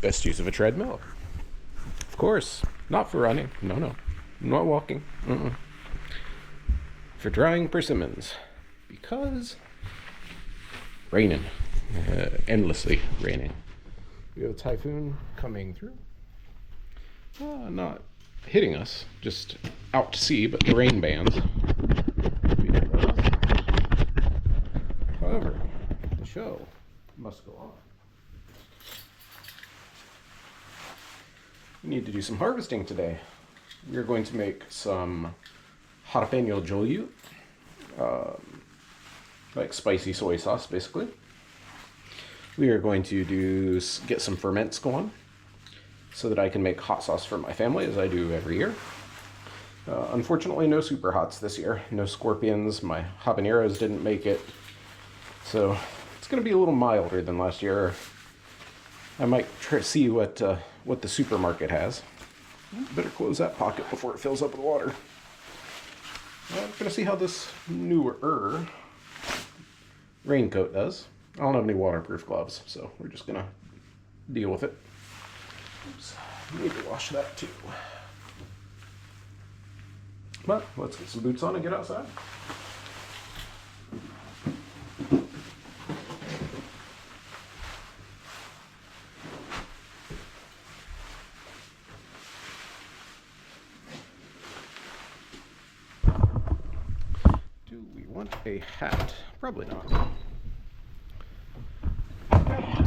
Best use of a treadmill. Of course, not for running. No. Not walking. For drying persimmons. Because raining. Endlessly raining. We have a typhoon coming through. Not hitting us, just out to sea, but the rain bands. However, the show must go on. We need to do some harvesting today. We are going to make some Jalapeno Jolyu, like spicy soy sauce, basically. We are going to get some ferments going so that I can make hot sauce for my family, as I do every year. Unfortunately, no super hots this year. No scorpions. My habaneros didn't make it. So it's going to be a little milder than last year. I might see what the supermarket has. Better close that pocket before it fills up with water. I'm going to see how this newer raincoat does. I don't have any waterproof gloves, so we're just going to deal with it. Oops, I need to wash that too. But let's get some boots on and get outside. Do we want a hat? Probably not.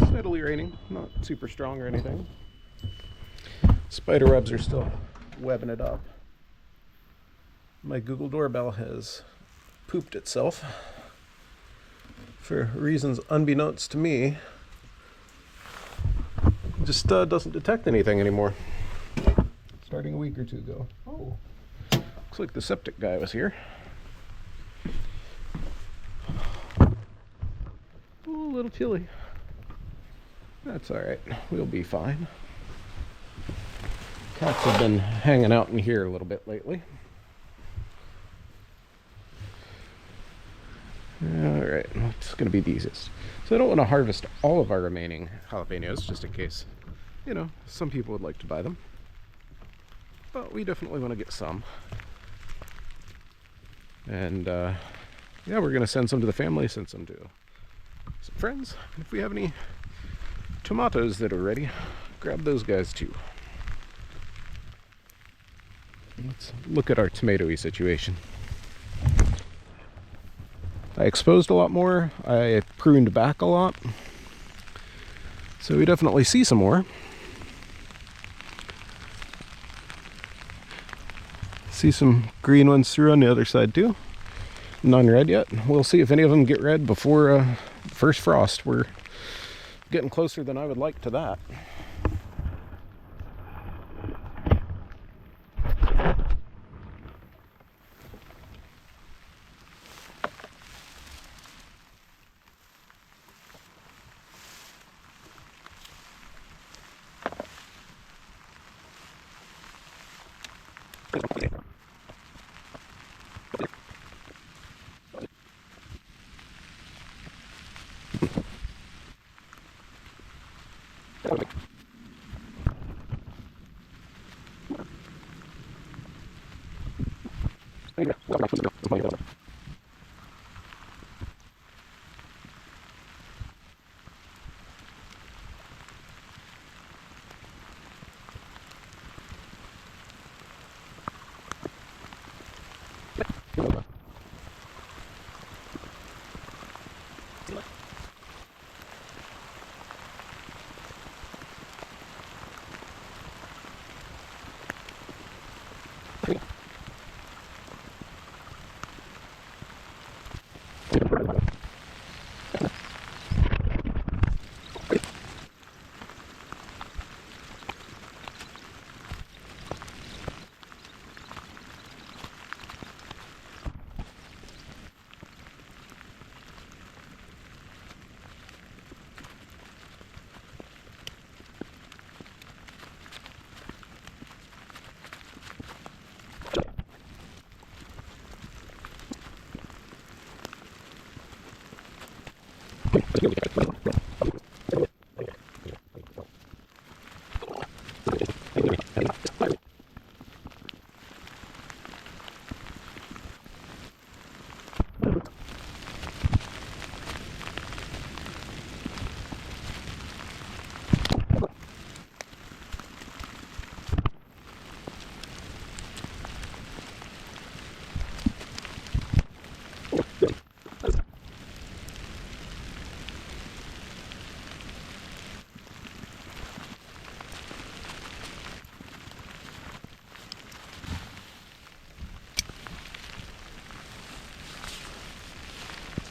Steadily raining, not super strong or anything. Spider webs are still webbing it up. My Google doorbell has pooped itself for reasons unbeknownst to me. It just doesn't detect anything anymore. Starting a week or two ago. Oh, looks like the septic guy was here. Oh, a little chilly. That's all right. We'll be fine. Cats have been hanging out in here a little bit lately. All right, what's going to be the easiest? So I don't want to harvest all of our remaining jalapenos, just in case, some people would like to buy them. But we definitely want to get some. And yeah, we're going to send some to the family, send some to some friends. If we have any tomatoes that are ready, grab those guys too. Let's look at our tomatoey situation. I exposed a lot more. I pruned back a lot. So we definitely see some more. See some green ones through on the other side too. None red yet. We'll see if any of them get red before first frost. We're getting closer than I would like to that.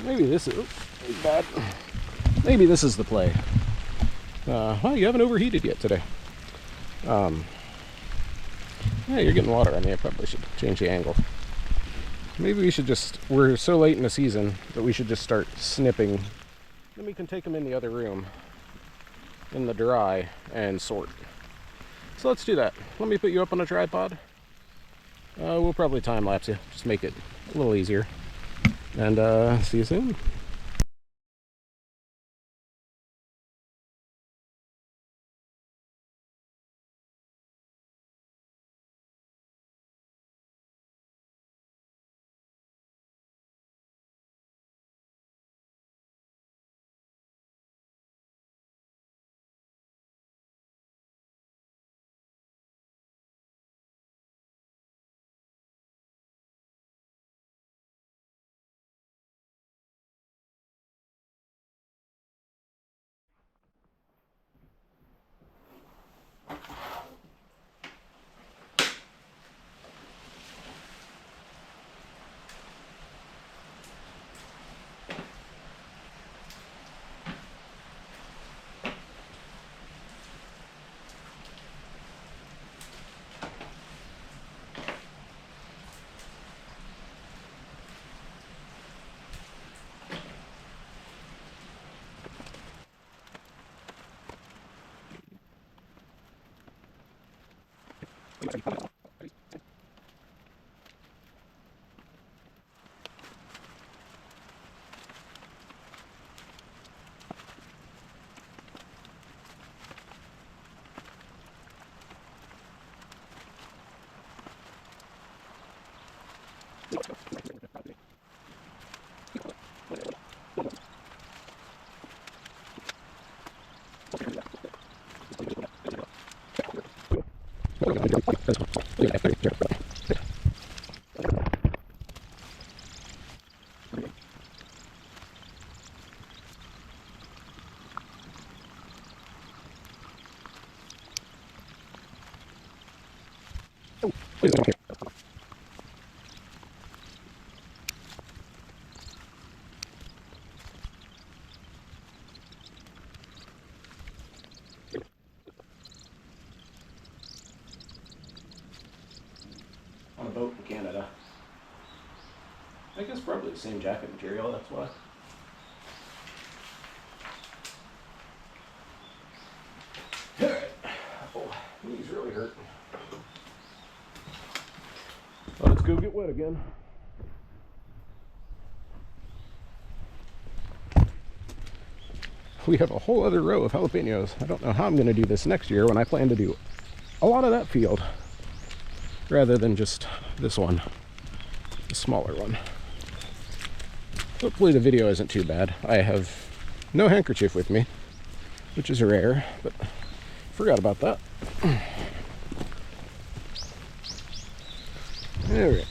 Maybe this is bad. Maybe this is the play. Well, you haven't overheated yet today. Yeah, you're getting water. I mean, I probably should change the angle. Maybe we should just, we're so late in the season that we should just start snipping. Then we can take them in the other room, in the dry, and sort. So let's do that. Let me put you up on a tripod. We'll probably time lapse you, just make it a little easier. And see you soon. On a boat in Canada. I guess probably the same jacket material, that's why. Alright. Oh, knees really hurt. Let's go get wet again. We have a whole other row of jalapenos. I don't know how I'm going to do this next year when I plan to do a lot of that field rather than just this one, the smaller one. Hopefully the video isn't too bad. I have no handkerchief with me, which is rare, but forgot about that. All right.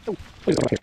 Oh, please don't care.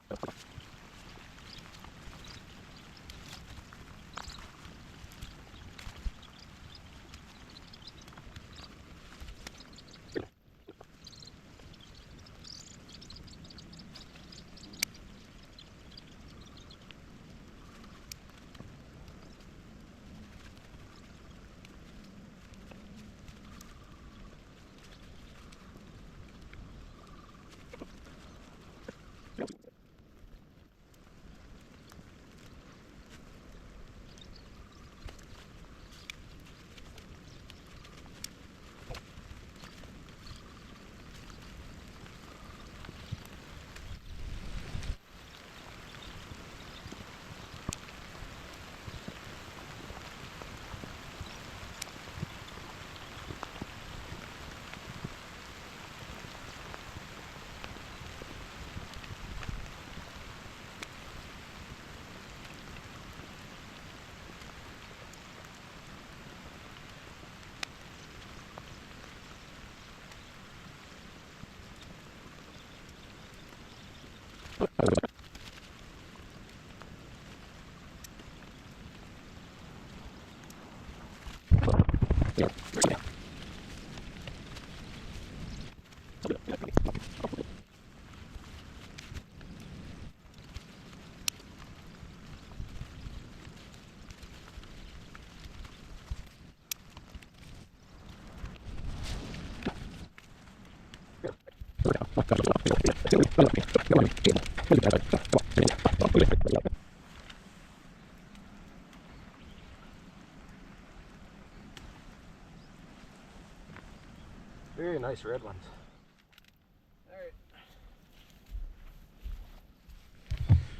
Very nice red ones.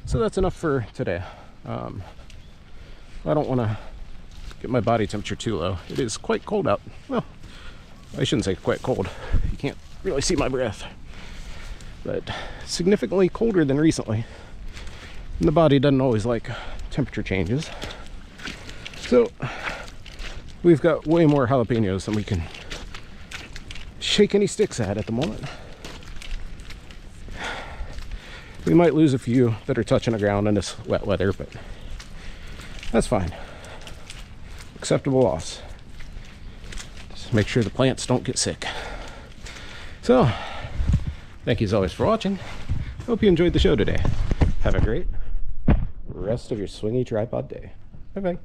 So that's enough for today. I don't want to get my body temperature too low. It is quite cold out. Well, I shouldn't say quite cold. You can't really see my breath. But significantly colder than recently. And the body doesn't always like temperature changes. So we've got way more jalapenos than we can shake any sticks at the moment. We might lose a few that are touching the ground in this wet weather, but that's fine. Acceptable loss. Just make sure the plants don't get sick. So, thank you as always for watching. Hope you enjoyed the show today. Have a great rest of your swingy tripod day. Bye bye.